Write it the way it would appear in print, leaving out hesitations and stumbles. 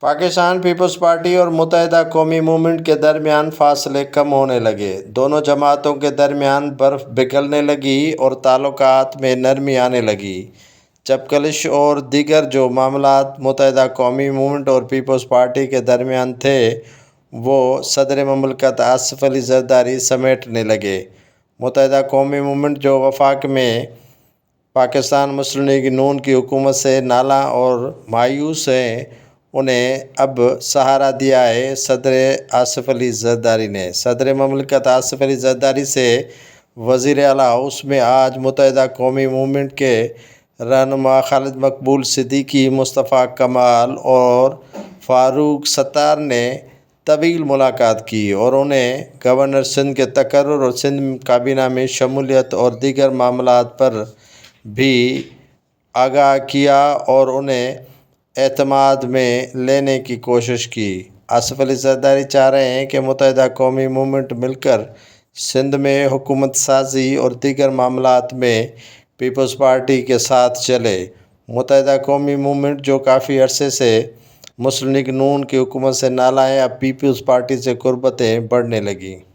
Pakistan Peoples party اور متحدہ قومی موومنٹ کے درمیان فاصلے کم ہونے لگے۔ دونوں جماعتوں کے درمیان برف پگھلنے لگی اور تعلقات میں نرمی آنے لگی جب کلش اور دیگر جو معاملات متحدہ قومی موومنٹ اور پیپلز پارٹی کے درمیان تھے وہ صدر مملکت آصف علی زرداری سمیٹنے لگے۔ متحدہ قومی موومنٹ جو وفاق میں پاکستان مسلم لیگ نون کی حکومت سے نالاں اور مایوس ہے، انہیں اب سہارا دیا ہے صدر آصف علی زرداری نے۔ صدر مملکت آصف علی زرداری سے وزیر اعلیٰ ہاؤس میں آج متحدہ قومی موومنٹ کے رہنما خالد مقبول صدیقی، مصطفیٰ کمال اور فاروق ستار نے طویل ملاقات کی اور انہیں گورنر سندھ کے تقرر اور سندھ کابینہ میں شمولیت اور دیگر معاملات پر بھی آگاہ کیا اور انہیں اعتماد میں لینے کی کوشش کی۔ آصف علی زرداری چاہ رہے ہیں کہ متحدہ قومی موومنٹ مل کر سندھ میں حکومت سازی اور دیگر معاملات میں پیپلز پارٹی کے ساتھ چلے۔ متحدہ قومی موومنٹ جو کافی عرصے سے مسلم لیگ نون کی حکومت سے نالاں ہے، اب پیپلز پارٹی سے قربتیں بڑھنے لگیں۔